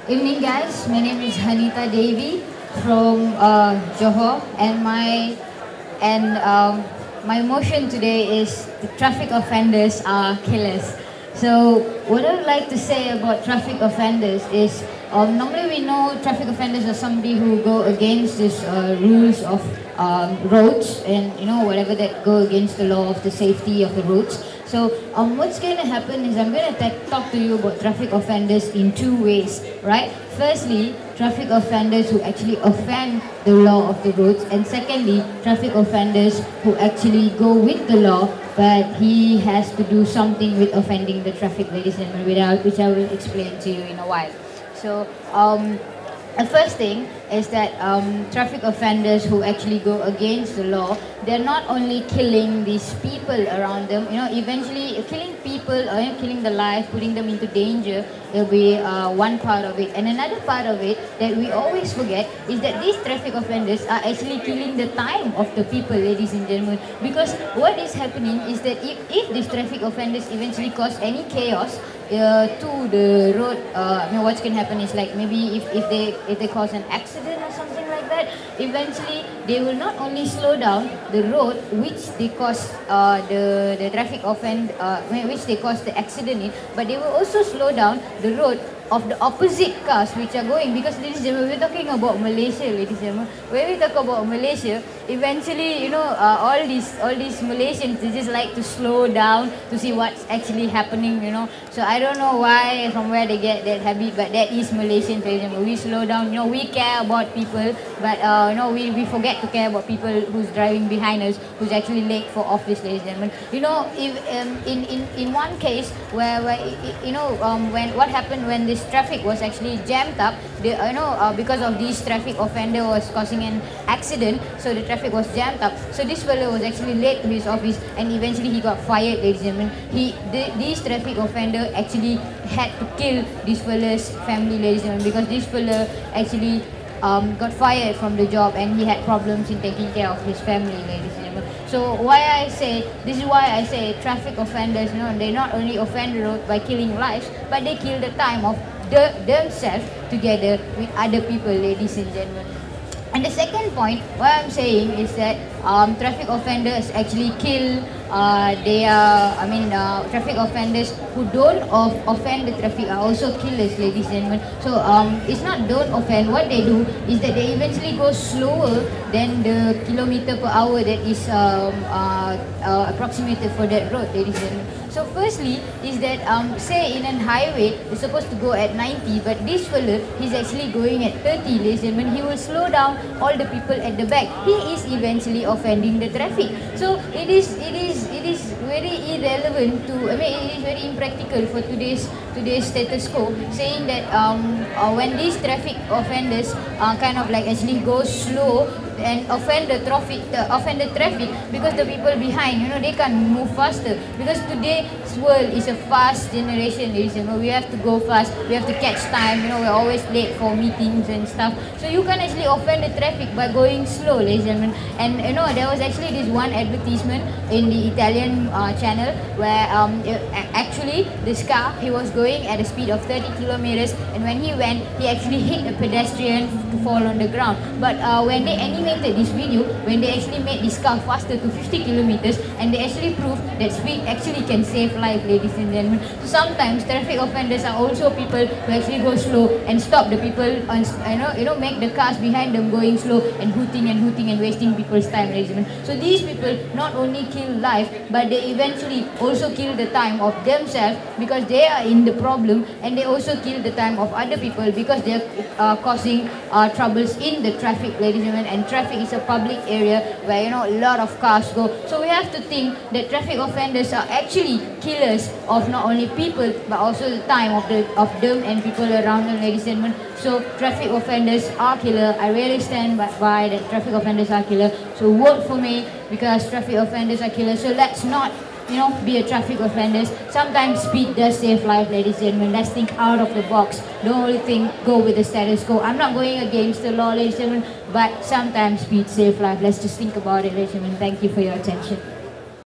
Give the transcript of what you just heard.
Evening, guys. My name is Hanita Devi from Johor, and my motion today is the traffic offenders are killers. So, what I would like to say about traffic offenders is normally we know traffic offenders are somebody who go against these rules of roads and whatever that go against the law of the safety of the roads. So what's going to happen is I'm going to talk to you about traffic offenders in two ways, right? Firstly, traffic offenders who actually offend the law of the roads, and secondly, traffic offenders who actually go with the law, but he has to do something with offending the traffic, ladies and gentlemen, which I will explain to you in a while. So the first thing is that traffic offenders who actually go against the law, they're not only killing these people around them, eventually killing people or killing the life, putting them into danger will be one part of it. And another part of it that we always forget is that these traffic offenders are actually killing the time of the people, ladies and gentlemen. Because what is happening is that if these traffic offenders eventually cause any chaos to the road, what's going to happen is like maybe if they cause an accident or something like that, eventually they will not only slow down the road which they cause the traffic which they cause the accident in, but they will also slow down the road of the opposite cars which are going, because ladies and gentlemen, we're talking about Malaysia, ladies and gentlemen. When we talk about Malaysia, eventually all these Malaysians, they just like to slow down to see what's actually happening, so I don't know why, from where they get that habit, but that is Malaysian, ladies and gentlemen. We slow down, we care about people, but we forget to care about people who's driving behind us, who's actually late for office, ladies and gentlemen. If in one case where when what happened when this traffic was actually jammed up, because of this traffic offender was causing an accident, so the traffic was jammed up. So this fellow was actually late to his office, and eventually he got fired, ladies and gentlemen. This traffic offender actually had to kill this fellow's family, ladies and gentlemen, because this fellow actually got fired from the job, and he had problems in taking care of his family, ladies and gentlemen. So this is why I say traffic offenders, they not only offend the road by killing lives, but they kill the time of themselves together with other people, ladies and gentlemen. And the second point, what I'm saying is that traffic offenders actually kill. Traffic offenders who don't offend the traffic are also killers, ladies and gentlemen. So it's not don't offend. What they do is that they eventually go slower than the kilometer per hour that is approximated for that road, ladies and gentlemen. So firstly is that say in a highway it's supposed to go at 90, but this fellow he's actually going at 30, ladies and gentlemen. He will slow down all the people at the back. He is eventually offending the traffic. So it is very irrelevant it is very impractical for today's status quo, saying that when these traffic offenders kind of like actually go slow and offend the traffic, because the people behind, they can't move faster, because today's world is a fast generation, ladies and gentlemen. We have to go fast, we have to catch time, we're always late for meetings and stuff, so you can actually offend the traffic by going slow, ladies and gentlemen. And there was actually this one advertisement in the Italian channel where actually this car, he was going at a speed of 30 kilometers, and when he went, he actually hit a pedestrian to fall on the ground. But when they animated this video, when they actually made this car faster to 50 kilometers, and they actually proved that speed actually can save life, ladies and gentlemen. So sometimes traffic offenders are also people who actually go slow and stop the people on, make the cars behind them going slow and hooting and wasting people's time, ladies and gentlemen. So these people not only kill life, but they eventually also kill the time of themselves, because they are in the problem, and they also kill the time of other people because they are causing troubles in the traffic, ladies and gentlemen. And traffic is a public area where a lot of cars go. So we have to think that traffic offenders are actually killers of not only people but also the time of them and people around them, ladies and gentlemen. So traffic offenders are killer. I really stand by that traffic offenders are killer. So vote for me, because traffic offenders are killers. So let's not be a traffic offenders. Sometimes speed does save life, ladies and gentlemen. Let's think out of the box. Don't only think go with the status quo. I'm not going against the law, ladies and gentlemen, but sometimes speed save life. Let's just think about it, ladies and gentlemen. Thank you for your attention.